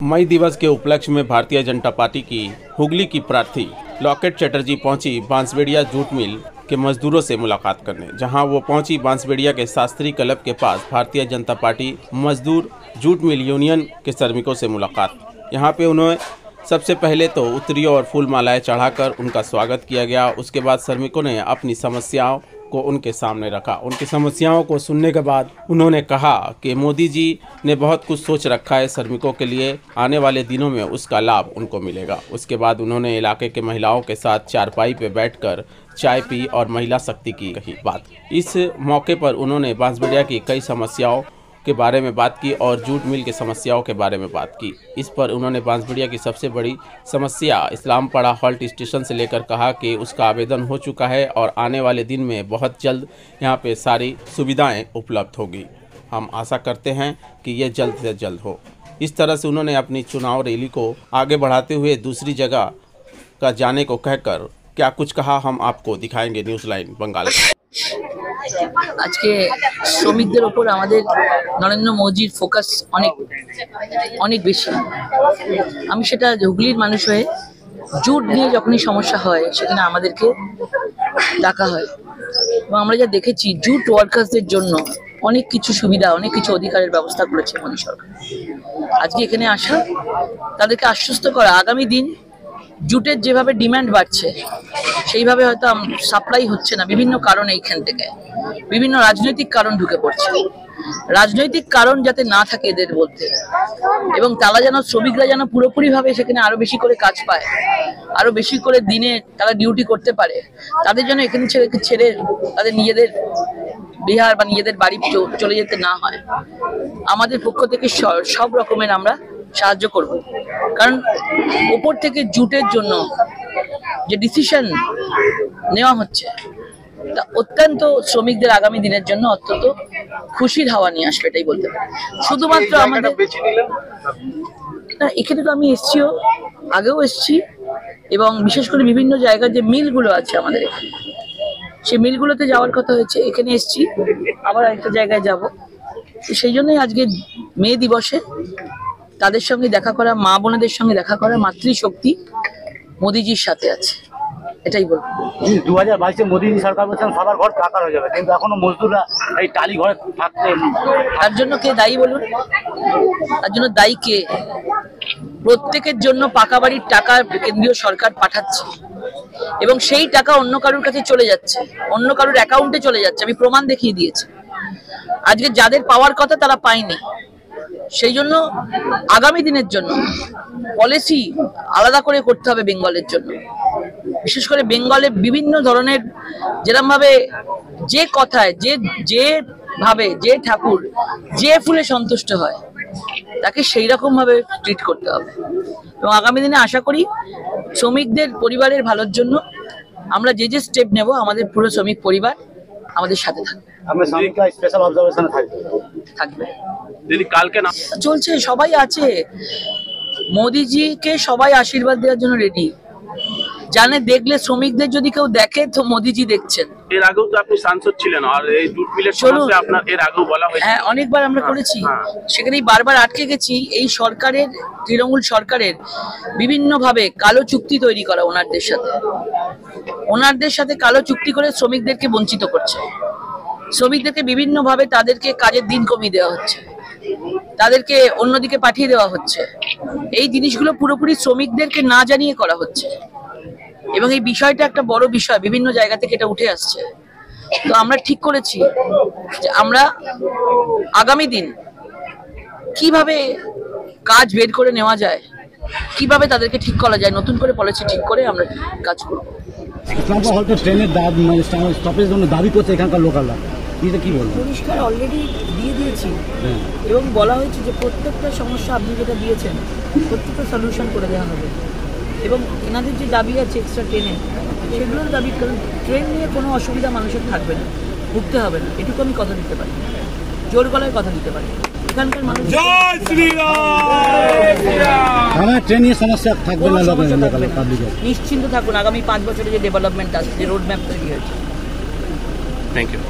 मई दिवस के उपलक्ष्य में भारतीय जनता पार्टी की हुगली की प्रार्थी लॉकेट चटर्जी पहुंची बांसबेड़िया जूट मिल के मजदूरों से मुलाकात करने। जहां वो पहुंची बांसबेड़िया के शास्त्री क्लब के पास भारतीय जनता पार्टी मजदूर जूट मिल यूनियन के श्रमिकों से मुलाकात। यहां पे उन्होंने सबसे पहले तो उत्तरी और फूल मालाएं चढ़ाकर उनका स्वागत किया गया। उसके बाद श्रमिकों ने अपनी समस्याओं को उनके सामने रखा। उनकी समस्याओं को सुनने के बाद उन्होंने कहा कि मोदी जी ने बहुत कुछ सोच रखा है श्रमिकों के लिए, आने वाले दिनों में उसका लाभ उनको मिलेगा। उसके बाद उन्होंने इलाके के महिलाओं के साथ चारपाई पे बैठकर चाय पी और महिला शक्ति की कही बात। इस मौके पर उन्होंने बांसबेड़िया की कई समस्याओं के बारे में बात की और जूट मिल की समस्याओं के बारे में बात की। इस पर उन्होंने बांसबेड़िया की सबसे बड़ी समस्या इस्लामपाड़ा हॉल्ट स्टेशन से लेकर कहा कि उसका आवेदन हो चुका है और आने वाले दिन में बहुत जल्द यहाँ पे सारी सुविधाएं उपलब्ध होगी। हम आशा करते हैं कि ये जल्द से जल्द हो। इस तरह से उन्होंने अपनी चुनाव रैली को आगे बढ़ाते हुए दूसरी जगह का जाने को कहकर क्या कुछ कहा, हम आपको दिखाएंगे। News line Bengal. আজকে শ্রমিকদের উপর আমাদের নরেন্দ্র মোদির ফোকাস অনেক বেশি। আমি সেটা হুগলির মানুষ হয়ে জুট নিয়ে যখনই সমস্যা হয় সেখানে আমাদেরকে ডাকা হয় এবং আমরা যা দেখেছি জুট ওয়ার্কার্সদের জন্য অনেক কিছু সুবিধা, অনেক কিছু অধিকারের ব্যবস্থা করেছে মোদি সরকার। আজকে এখানে আসা, তাদেরকে আশ্বস্ত করা আগামী দিন জুটের যেভাবে ডিমান্ড বাড়ছে সেইভাবে হয়তো সাপ্লাই হচ্ছে না, বিভিন্ন কারণে এইখান থেকে বিভিন্ন রাজনৈতিক কারণ ঢুকে পড়ছে। রাজনৈতিক কারণ যাতে না থাকে এদের বলতে, এবং তারা যেন শ্রমিকরা যেন পুরোপুরিভাবে সেখানে আরো বেশি করে কাজ পায়, আরো বেশি করে দিনে তারা ডিউটি করতে পারে, তাদের জন্য এখানে ছেড়ে তাদের নিজেদের বিহার বা নিজেদের বাড়ি চলে যেতে না হয়। আমাদের পক্ষ থেকে সব রকমের আমরা সাহায্য করব, কারণ উপর থেকে জুটের জন্য যে ডিসিশন নেওয়া হচ্ছে তা অত্যন্ত শ্রমিকদের আগামী দিনের জন্য অত্যন্ত খুশির হাওয়া নিয়ে আসবে, এটাই বলতে পারি। শুধুমাত্র আমাদের এখানে তো আমি এসছিও, আগেও এসছি, এবং বিশেষ করে বিভিন্ন জায়গার যে মিলগুলো আছে আমাদের এখানে, সেই মিলগুলোতে যাওয়ার কথা হয়েছে। এখানে এসছি, আবার একটা জায়গায় যাব। সেই জন্যই আজকে মে দিবসে তাদের সঙ্গে দেখা করা, মা বোনেদের সঙ্গে দেখা করা, মাতৃশক্তি মোদিজির সাথে আছে, এটাই বলবো। 2022-এ মোদি সরকার বলছেন সবার ঘর পাকা হয়ে যাবে, কিন্তু এখনো মজদুররা এই টালি ঘরে থাকতে। তার জন্য কে দায়ী বলুন? তার জন্য দায়ী কে? প্রত্যেকের জন্য পাকা বাড়ির টাকা কেন্দ্রীয় সরকার পাঠাচ্ছে এবং সেই টাকা অন্য কারোর কাছে চলে যাচ্ছে, অন্য কারোর অ্যাকাউন্টে চলে যাচ্ছে। আমি প্রমাণ দেখিয়ে দিয়েছি। আজকে যাদের পাওয়ার কথা তারা পায়নি। সেই জন্য আগামী দিনের জন্য পলিসি আলাদা করে করতে হবে বেঙ্গলের জন্য। বিশেষ করে বেঙ্গলে বিভিন্ন ধরনের যেরকম ভাবে যে কথায় যে ভাবে যে ঠাকুর যে ফুলে সন্তুষ্ট হয় তাকে সেই রকম ভাবে ট্রিট করতে হবে। এবং আগামী দিনে আশা করি শ্রমিকদের পরিবারের ভালোর জন্য আমরা যে স্টেপ নেব, আমাদের পুরো শ্রমিক পরিবার আমাদের সাথে থাকবে। আমরা শ্রমিকরা স্পেশাল অবজারভেশনে থাকবে। দিদি কালকে না চলছে, সবাই আছে। মোদিজিকে সবাই আশীর্বাদ দেওয়ার জন্য রেডি। জানে দেখলে শ্রমিকদের যদি কেউ দেখে তো মোদিজি দেখছেন। এর আগেও তো আপনি সাংসদ ছিলেন আর এই জুট মিলের সমস্যা আপনার এর আগেও বলা হয়েছে। হ্যাঁ, অনেকবার আমরা করেছি, সেখানেই বারবার আটকে গেছি। এই সরকারের, তৃণমূল সরকারের বিভিন্ন ভাবে কালো চুক্তি তৈরি করা ওনারদের সাথে কালো চুক্তি করে শ্রমিকদেরকে বঞ্চিত করছে। শ্রমিকদেরকে বিভিন্ন ভাবে তাদেরকে কাজের দিন কমিয়ে দেওয়া হচ্ছে, তাদেরকে অন্যদিকে পাঠিয়ে দেওয়া হচ্ছে। এই জিনিসগুলো পুরোপুরি শ্রমিকদেরকে না জানিয়ে করা হচ্ছে এবং এই বিষয়টা একটা বড় বিষয়, বিভিন্ন জায়গা থেকে এটা উঠে আসছে। তো আমরা ঠিক করেছি যে আমরা আগামী দিন কিভাবে কাজ বের করে নেওয়া যায়, কিভাবে তাদেরকে ঠিক করা যায়, নতুন করে পলিসি ঠিক করে আমরা কাজ করব। ট্রেনের স্টপের জন্য দাবি করছে এখানকার লোকালরা, কি বলবো? পরিষ্কার অলরেডি দিয়ে দিয়েছি এবং বলা হয়েছে যে প্রত্যেকটা সমস্যা আপনি যেটা দিয়েছেন প্রত্যেকটা সলিউশন করে দেওয়া হবে। এবং এনাদের যে দাবি আছে এক্সট্রা ট্রেনে, সেগুলোর দাবি, কারণ ট্রেন নিয়ে কোনো অসুবিধা মানুষের থাকবে না, ভুগতে হবে না, এটুকু আমি কথা দিতে পারি, জোর গলায় কথা দিতে পারি। এখানকার মানুষ ট্রেন নিয়ে সমস্যা থাকবে না, নিশ্চিন্ত থাকুন। আগামী 5 বছরে যে ডেভেলপমেন্ট আসছে, যে রোড ম্যাপ তৈরি হয়েছে। Thank you.